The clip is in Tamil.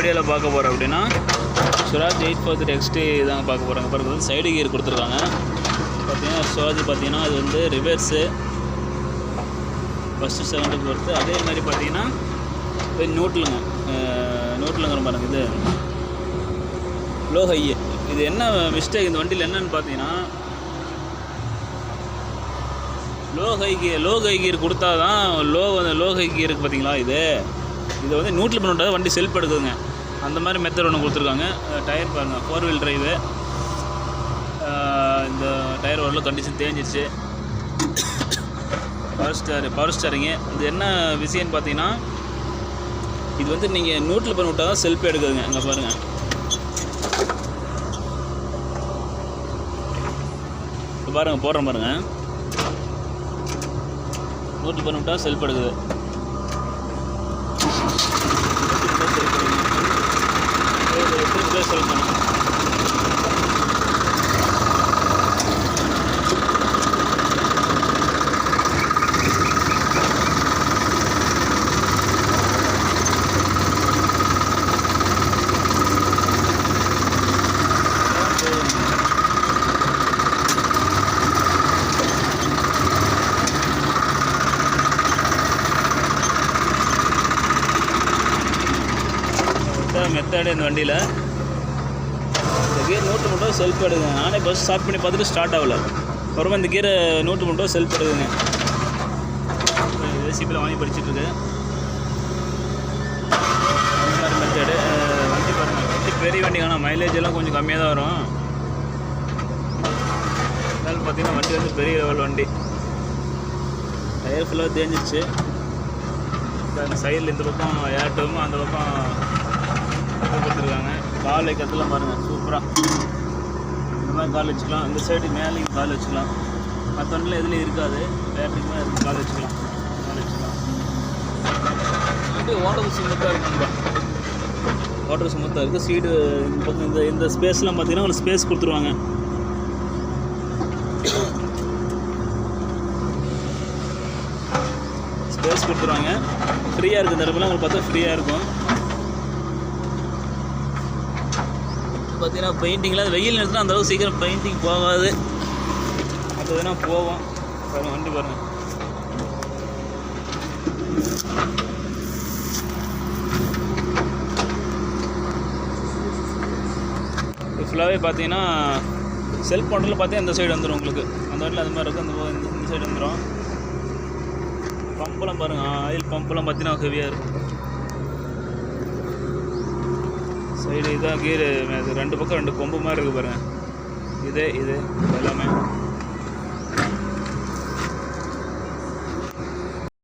வீடியோவில் பார்க்க போகிறோம் அப்படின்னா ஸ்வராஜ் 843 XT தாங்க பார்க்க போகிறாங்க. பாருங்கள் சைடு கியர் கொடுத்துருக்காங்க. பார்த்தீங்கன்னா ஸ்வராஜ் பார்த்தீங்கன்னா அது வந்து ரிவர்ஸு ஃபஸ்ட்டு செகண்டுக்கு பொறுத்து. அதே மாதிரி பார்த்தீங்கன்னா நோட்டிலுங்கிற பாருங்கள் இது லோ ஹை. இது என்ன மிஸ்டேக் இந்த வண்டியில் என்னன்னு பார்த்தீங்கன்னா லோ ஹை கியர் கொடுத்தா தான் லோ ஹை கியருக்கு பார்த்தீங்களா இதை வந்து நியூட்ரல் பண்ணிவிட்டா வண்டி செல்ஃப் எடுக்குதுங்க. அந்த மாதிரி மெத்தட் ஒன்று கொடுத்துருக்காங்க. டயர் பாருங்கள் 4 வீல் டிரைவு. இந்த டயர் ஓரளவு கண்டிஷன் தேஞ்சிருச்சு. பவர் ஸ்டாரிங்கு. இது என்ன விஷயம்னு பார்த்தீங்கன்னா இது வந்து நீங்கள் நியூட்ரல் பண்ணி விட்டால் தான் செல்ஃப் எடுக்குதுங்க. அங்கே பாருங்கள் இப்போ பாருங்கள் போடுறேன் பாருங்கள். நியூட்ரல் பண்ணி விட்டால் செல்ஃப் எடுக்குது. சொல்லணும் மெத்தடு இந்த வண்டியில். இந்த கியர் நூட்டு மட்டும் செல்ஃப் எடுக்குங்க. நானே பஸ் ஸ்டார்ட் பண்ணி பார்த்துட்டு ஸ்டார்ட் ஆகலை. அப்புறமா இந்த கியரை நூட்டு மட்டும் செல்ஃப் எடுக்குங்க. ரெசிபியில் வாங்கி படிச்சுட்ருக்கு. அந்த மாதிரி மெத்தடு வண்டி பாருங்கள். வண்டி பெரிய வண்டி ஆனால் மைலேஜ் எல்லாம் கொஞ்சம் கம்மியாக தான் வரும். அதனால பார்த்தீங்கன்னா வண்டி வந்து பெரிய லெவல் வண்டி. டயர் ஃபுல்லாக தேஞ்சிச்சு. அந்த சைடில் இந்த பக்கம் ஏர்டோமும் அந்த பக்கம் கொடுத்துருக்காங்க. கால் வைக்கிறதுலாம் பாருங்கள் சூப்பராக. இந்த மாதிரி கால் வச்சுக்கலாம். இந்த சைடு மேலேயும் கால் வச்சுக்கலாம். மற்ற வண்டியில் எதுலேயும் இருக்காது. பேட்டரிக்குமே அதுக்கு கால் வச்சுக்கலாம். வண்டி ஓட்டர் ஸ்மூத்தாக இருக்குங்க. ஓட்டர் ஸ்மூத்தாக இருக்குது. சீடு இந்த பக்கம் இந்த ஸ்பேஸ்லாம் பார்த்தீங்கன்னா உங்களுக்கு ஸ்பேஸ் கொடுத்துருவாங்க. ஸ்பேஸ் கொடுத்துருவாங்க. ஃப்ரீயாக இருக்குது. இந்த இடத்துல உங்களுக்கு பார்த்தா ஃப்ரீயாக இருக்கும். பார்த்தீங்கன்னா பெயிண்டிங்கில் அது வெயில் நேரத்தில் அந்தளவுக்கு சீக்கிரம் பெயிண்டிங் போகாது. அது வேணால் போவோம். பாருங்கள் வண்டி பாருங்கள். இது ஃபுல்லாகவே பார்த்தீங்கன்னா செல்ஃப் மாடலில் பார்த்தீங்கன்னா இந்த சைடு வந்துடும் உங்களுக்கு. அந்த வண்டியில் அது மாதிரி இருக்கும். இந்த சைடு வந்துடும். பம்பெல்லாம் பாருங்கள். ஆயில் பம்பெல்லாம் பார்த்தீங்கன்னா ஹெவியாக இருக்கும். சைடு இதான் கீர். 2 பக்கம் 2 கொம்பு மாதிரி இருக்குது பாருங்கள். இது எல்லாமே